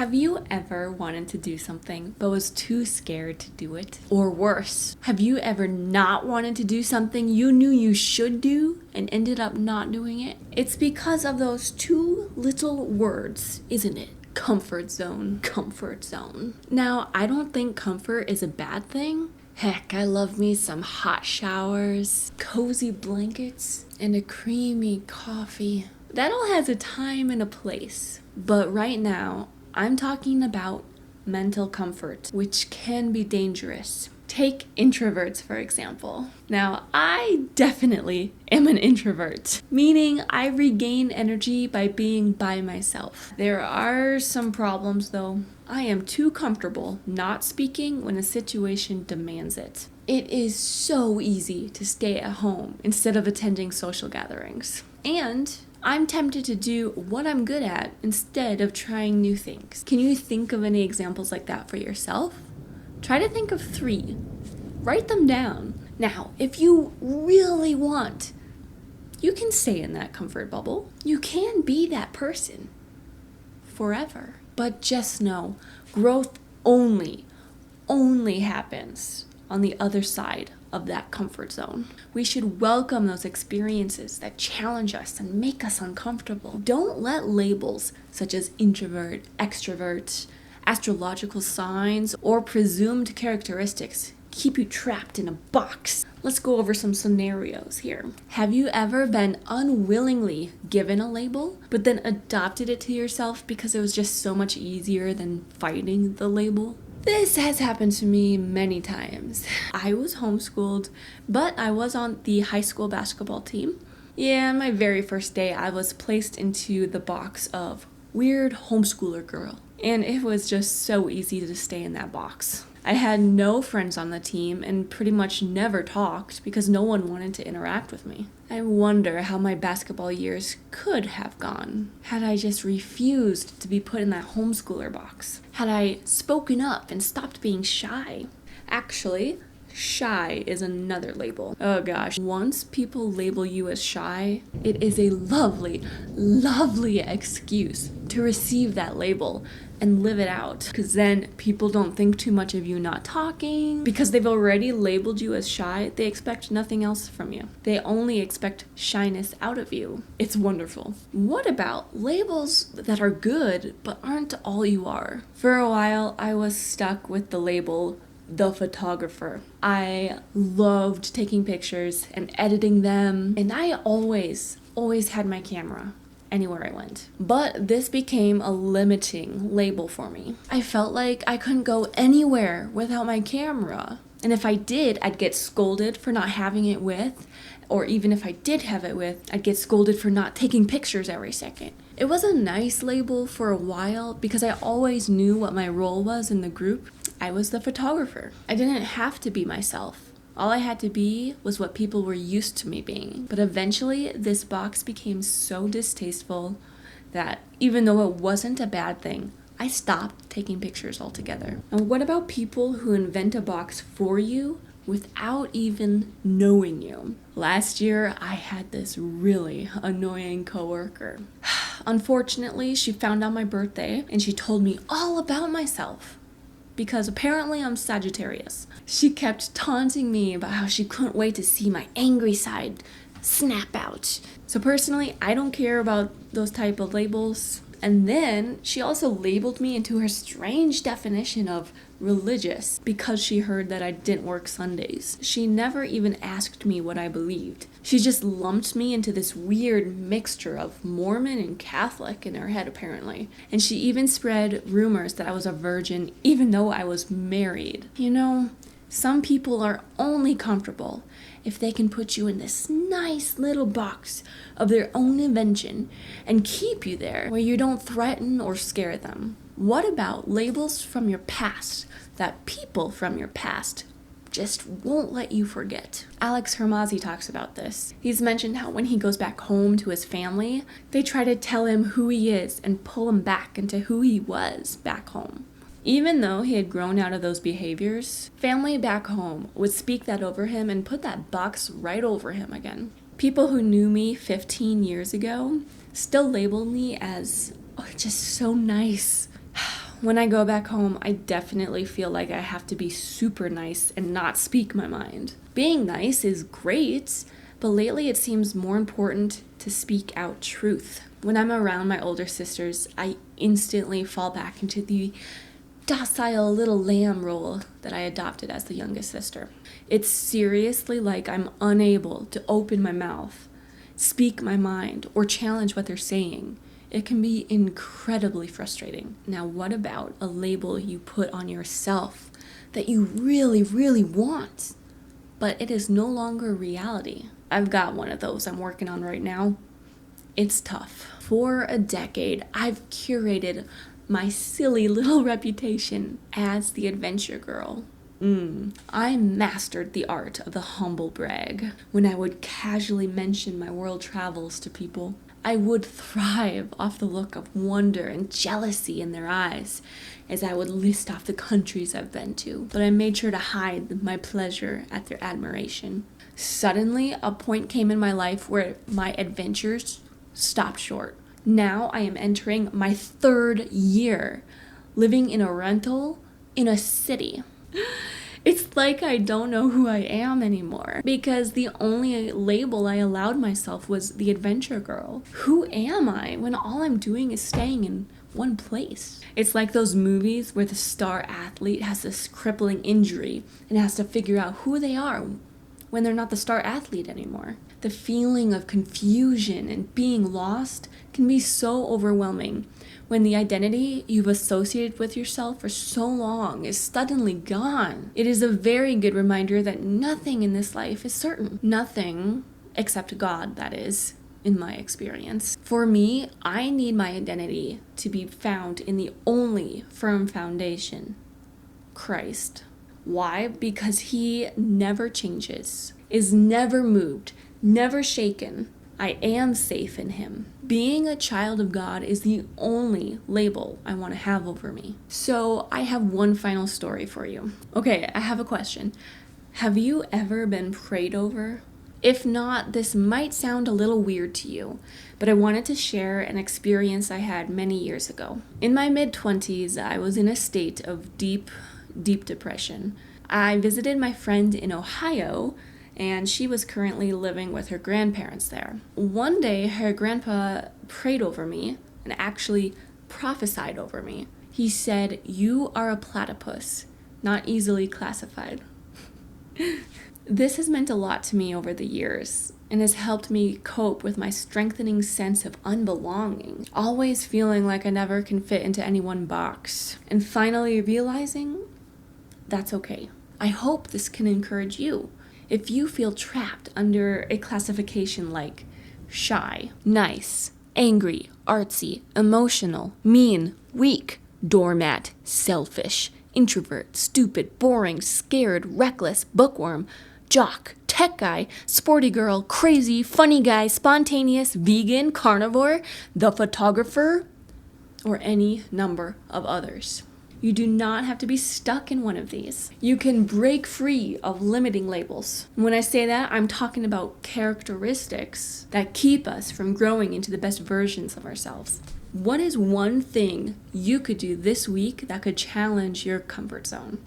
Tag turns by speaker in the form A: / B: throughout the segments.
A: Have you ever wanted to do something but was too scared to do it? Or worse, have you ever not wanted to do something you knew you should do and ended up not doing it? It's because of those two little words, isn't it? Comfort zone, comfort zone. Now, I don't think comfort is a bad thing. Heck, I love me some hot showers, cozy blankets, and a creamy coffee. That all has a time and a place. But right now, I'm talking about mental comfort, which can be dangerous. Take introverts, for example. Now, I definitely am an introvert, meaning I regain energy by being by myself. There are some problems, though. I am too comfortable not speaking when a situation demands it. It is so easy to stay at home instead of attending social gatherings. And I'm tempted to do what I'm good at instead of trying new things. Can you think of any examples like that for yourself? Try to think of 3. Write them down. Now, if you really want, you can stay in that comfort bubble. You can be that person forever. But just know, growth only happens on the other side of that comfort zone. We should welcome those experiences that challenge us and make us uncomfortable. Don't let labels such as introvert, extrovert, astrological signs, or presumed characteristics keep you trapped in a box. Let's go over some scenarios here. Have you ever been unwillingly given a label, but then adopted it to yourself because it was just so much easier than fighting the label? This has happened to me many times. I was homeschooled, but I was on the high school basketball team. Yeah, my very first day, I was placed into the box of weird homeschooler girl. And it was just so easy to stay in that box. I had no friends on the team and pretty much never talked because no one wanted to interact with me. I wonder how my basketball years could have gone had I just refused to be put in that homeschooler box. Had I spoken up and stopped being shy. Actually, shy is another label. Oh gosh, once people label you as shy, it is a lovely, lovely excuse to receive that label and live it out. Because then people don't think too much of you not talking. Because they've already labeled you as shy, they expect nothing else from you. They only expect shyness out of you. It's wonderful. What about labels that are good but aren't all you are? For a while, I was stuck with the label the photographer. I loved taking pictures and editing them, and I always had my camera anywhere I went. But this became a limiting label for me. I felt like I couldn't go anywhere without my camera. And if I did, I'd get scolded for not having it with, or even if I did have it with, I'd get scolded for not taking pictures every second. It was a nice label for a while because I always knew what my role was in the group. I was the photographer. I didn't have to be myself. All I had to be was what people were used to me being. But eventually, this box became so distasteful that even though it wasn't a bad thing, I stopped taking pictures altogether. And what about people who invent a box for you without even knowing you? Last year, I had this really annoying coworker. Unfortunately, she found out my birthday and she told me all about myself. Because apparently I'm Sagittarius. She kept taunting me about how she couldn't wait to see my angry side snap out. So personally, I don't care about those type of labels. And then she also labeled me into her strange definition of religious because she heard that I didn't work Sundays. She never even asked me what I believed. She just lumped me into this weird mixture of Mormon and Catholic in her head, apparently. And she even spread rumors that I was a virgin even though I was married. You know, some people are only comfortable if they can put you in this nice little box of their own invention and keep you there where you don't threaten or scare them. What about labels from your past that people from your past just won't let you forget? Alex Hermazzi talks about this. He's mentioned how when he goes back home to his family, they try to tell him who he is and pull him back into who he was back home. Even though he had grown out of those behaviors, family back home would speak that over him and put that box right over him again. People who knew me 15 years ago still label me as just so nice. When I go back home, I definitely feel like I have to be super nice and not speak my mind. Being nice is great, but lately it seems more important to speak out truth. When I'm around my older sisters, I instantly fall back into the docile little lamb role that I adopted as the youngest sister. It's seriously like I'm unable to open my mouth, speak my mind, or challenge what they're saying. It can be incredibly frustrating. Now, what about a label you put on yourself that you really, really want, but it is no longer reality? I've got one of those I'm working on right now. It's tough. For a decade, I've curated my silly little reputation as the adventure girl. I mastered the art of the humble brag. When I would casually mention my world travels to people, I would thrive off the look of wonder and jealousy in their eyes as I would list off the countries I've been to, but I made sure to hide my pleasure at their admiration. Suddenly, a point came in my life where my adventures stopped short. Now I am entering my 3rd year living in a rental in a city. It's like I don't know who I am anymore because the only label I allowed myself was the adventure girl. Who am I when all I'm doing is staying in one place? It's like those movies where the star athlete has this crippling injury and has to figure out who they are when they're not the star athlete anymore. The feeling of confusion and being lost can be so overwhelming when the identity you've associated with yourself for so long is suddenly gone. It is a very good reminder that nothing in this life is certain. Nothing, except God, that is, in my experience. For me, I need my identity to be found in the only firm foundation, Christ. Why? Because he never changes, is never moved, never shaken. I am safe in him. Being a child of God is the only label I want to have over me. So I have one final story for you. Okay, I have a question. Have you ever been prayed over? If not, this might sound a little weird to you, but I wanted to share an experience I had many years ago. In my mid-20s, I was in a state of deep depression. I visited my friend in Ohio, and she was currently living with her grandparents there. One day, her grandpa prayed over me and actually prophesied over me. He said, "You are a platypus, not easily classified." This has meant a lot to me over the years and has helped me cope with my strengthening sense of unbelonging, always feeling like I never can fit into any one box, and finally realizing that's okay. I hope this can encourage you. If you feel trapped under a classification like shy, nice, angry, artsy, emotional, mean, weak, doormat, selfish, introvert, stupid, boring, scared, reckless, bookworm, jock, tech guy, sporty girl, crazy, funny guy, spontaneous, vegan, carnivore, the photographer, or any number of others. You do not have to be stuck in one of these. You can break free of limiting labels. When I say that, I'm talking about characteristics that keep us from growing into the best versions of ourselves. What is one thing you could do this week that could challenge your comfort zone?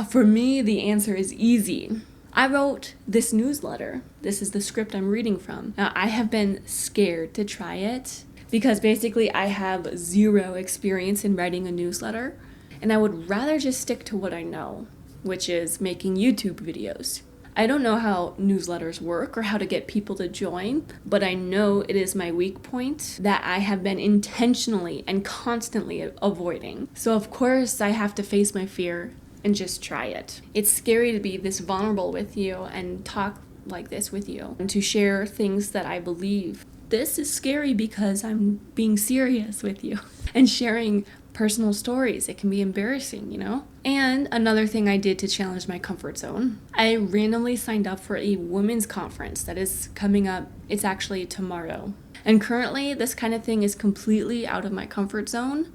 A: For me, the answer is easy. I wrote this newsletter. This is the script I'm reading from. Now, I have been scared to try it because basically I have zero experience in writing a newsletter. And I would rather just stick to what I know, which is making YouTube videos. I don't know how newsletters work or how to get people to join, but I know it is my weak point that I have been intentionally and constantly avoiding. So of course I have to face my fear and just try it. It's scary to be this vulnerable with you and talk like this with you and to share things that I believe. This is scary because I'm being serious with you and sharing personal stories. It can be embarrassing, you know? And another thing I did to challenge my comfort zone, I randomly signed up for a women's conference that is coming up. It's actually tomorrow. And currently, this kind of thing is completely out of my comfort zone.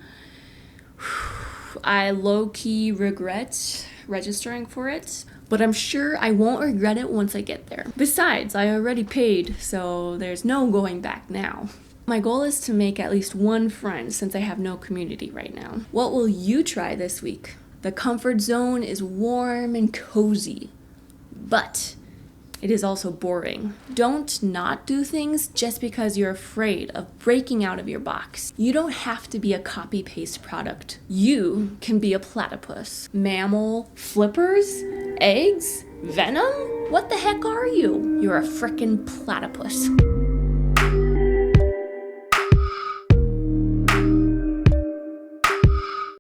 A: I low-key regret registering for it, but I'm sure I won't regret it once I get there. Besides, I already paid, so there's no going back now. My goal is to make at least one friend since I have no community right now. What will you try this week? The comfort zone is warm and cozy, but it is also boring. Don't not do things just because you're afraid of breaking out of your box. You don't have to be a copy-paste product. You can be a platypus. Mammal, flippers, eggs, venom? What the heck are you? You're a frickin' platypus.